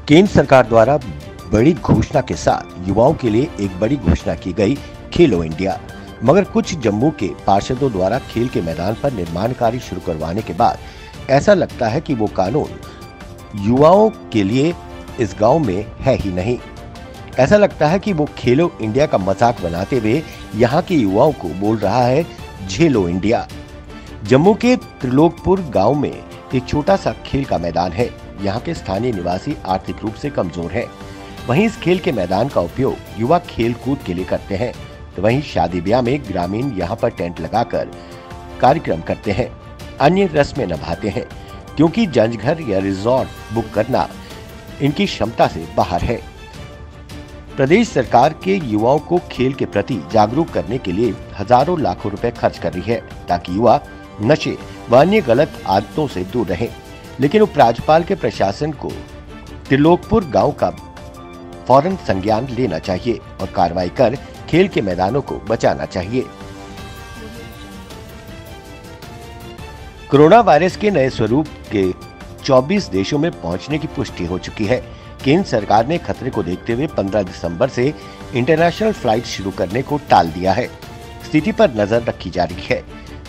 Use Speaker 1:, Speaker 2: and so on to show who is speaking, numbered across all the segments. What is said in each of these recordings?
Speaker 1: केंद्र सरकार द्वारा बड़ी घोषणा के साथ युवाओं के लिए एक बड़ी घोषणा की गई खेलो इंडिया। मगर कुछ जम्मू के पार्षदों द्वारा खेल के मैदान पर निर्माण कार्य शुरू करवाने के बाद ऐसा लगता है कि वो कानून युवाओं के लिए इस गांव में है ही नहीं। ऐसा लगता है कि वो खेलो इंडिया का मजाक बनाते हुए यहाँ के युवाओं को बोल रहा है झेलो इंडिया। जम्मू के त्रिलोकपुर गांव में एक छोटा सा खेल का मैदान है। यहाँ के स्थानीय निवासी आर्थिक रूप से कमजोर हैं। वहीं इस खेल के मैदान का उपयोग युवा खेल कूद के लिए करते हैं, तो वहीं शादी ब्याह में ग्रामीण यहाँ पर टेंट लगाकर कार्यक्रम करते हैं, अन्य रस्में निभाते हैं, क्योंकि जंजघर या रिजॉर्ट बुक करना इनकी क्षमता से बाहर है। प्रदेश सरकार के युवाओं को खेल के प्रति जागरूक करने के लिए हजारों लाखों रुपए खर्च कर रही है, ताकि युवा नशे व अन्य गलत आदतों से दूर रहें। लेकिन उपराज्यपाल के प्रशासन को त्रिलोकपुर गांव का फौरन संज्ञान लेना चाहिए और कार्रवाई कर खेल के मैदानों को बचाना चाहिए। कोरोना वायरस के नए स्वरूप के 24 देशों में पहुंचने की पुष्टि हो चुकी है। केंद्र सरकार ने खतरे को देखते हुए 15 दिसंबर से इंटरनेशनल फ्लाइट शुरू करने को टाल दिया है। स्थिति पर नजर रखी जा रही है।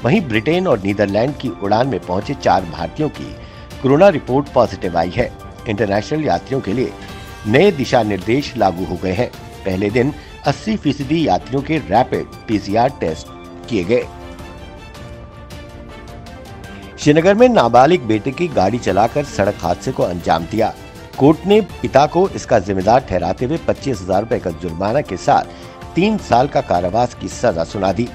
Speaker 1: वहीं ब्रिटेन और नीदरलैंड की उड़ान में पहुंचे 4 भारतीयों की कोरोना रिपोर्ट पॉजिटिव आई है। इंटरनेशनल यात्रियों के लिए नए दिशा निर्देश लागू हो गए हैं। पहले दिन 80% यात्रियों के रैपिड पीसीआर टेस्ट किए गए। श्रीनगर में नाबालिग बेटे की गाड़ी चलाकर सड़क हादसे को अंजाम दिया। कोर्ट ने पिता को इसका जिम्मेदार ठहराते हुए 25,000 रुपए का जुर्माना के साथ 3 साल का कारावास की सजा सुना दी।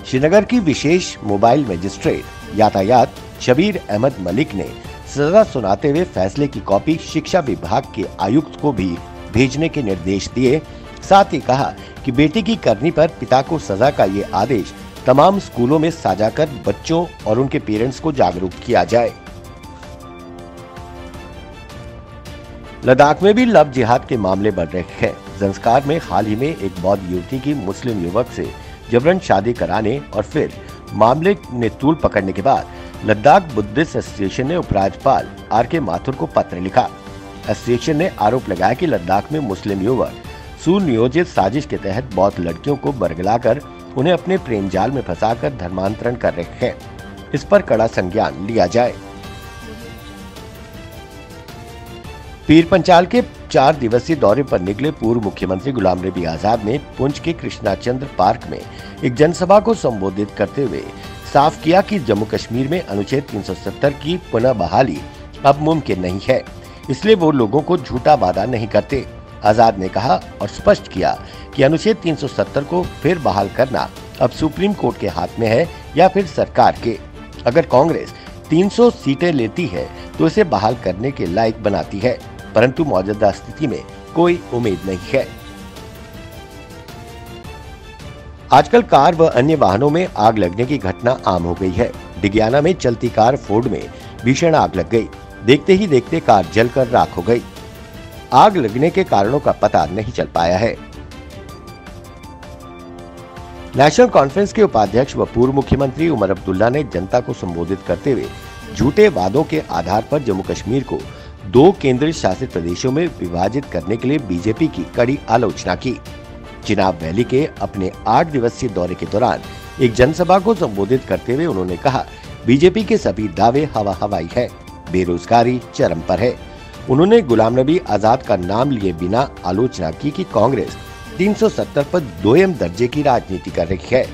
Speaker 1: श्रीनगर की विशेष मोबाइल मजिस्ट्रेट यातायात शबीर अहमद मलिक ने सजा सुनाते हुए फैसले की कॉपी शिक्षा विभाग के आयुक्त को भी भेजने के निर्देश दिए। साथ ही कहा कि बेटे की करनी पर पिता को सजा का ये आदेश तमाम स्कूलों में साझा कर बच्चों और उनके पेरेंट्स को जागरूक किया जाए। लद्दाख में भी लव जिहाद के मामले बढ़ रहे हैं। ज़ंस्कार में हाल ही में एक बौद्ध युवती की मुस्लिम युवक से जबरन शादी कराने और फिर मामले ने तूल पकड़ने के बाद लद्दाख बुद्धिस्ट एसोसिएशन ने उपराज्यपाल आर.के. माथुर को पत्र लिखा। एसोसिएशन ने आरोप लगाया कि लद्दाख में मुस्लिम युवक सुनियोजित साजिश के तहत बौद्ध लड़कियों को बरगलाकर उन्हें अपने प्रेम जाल में फंसाकर धर्मांतरण कर रहे हैं। इस पर कड़ा संज्ञान लिया जाए। पीर पंचाल के 4 दिवसीय दौरे पर निकले पूर्व मुख्यमंत्री गुलाम नबी आजाद ने पुंछ के कृष्णाचंद्र पार्क में एक जनसभा को संबोधित करते हुए साफ किया कि जम्मू कश्मीर में अनुच्छेद 370 की पुनः बहाली अब मुमकिन नहीं है, इसलिए वो लोगों को झूठा वादा नहीं करते। आजाद ने कहा और स्पष्ट किया कि अनुच्छेद 370 को फिर बहाल करना अब सुप्रीम कोर्ट के हाथ में है या फिर सरकार के। अगर कांग्रेस 300 सीटें लेती है तो इसे बहाल करने के लायक बनाती है, परंतु मौजूदा स्थिति में कोई उम्मीद नहीं है। आजकल कार व अन्य वाहनों में आग लगने की घटना आम हो गई है। डिगियाना में चलती कार फोर्ड में भीषण आग लग गई। देखते ही देखते कार जलकर राख हो गई। आग लगने के कारणों का पता नहीं चल पाया है। नेशनल कॉन्फ्रेंस के उपाध्यक्ष व पूर्व मुख्यमंत्री उमर अब्दुल्ला ने जनता को संबोधित करते हुए झूठे वादों के आधार पर जम्मू कश्मीर को 2 केंद्रीय शासित प्रदेशों में विभाजित करने के लिए बीजेपी की कड़ी आलोचना की। चिनाब वैली के अपने 8 दिवसीय दौरे के दौरान एक जनसभा को संबोधित करते हुए उन्होंने कहा, बीजेपी के सभी दावे हवा हवाई है, बेरोजगारी चरम पर है। उन्होंने गुलाम नबी आजाद का नाम लिए बिना आलोचना की कि कांग्रेस 370 पर दोयम दर्जे की राजनीति कर रही है।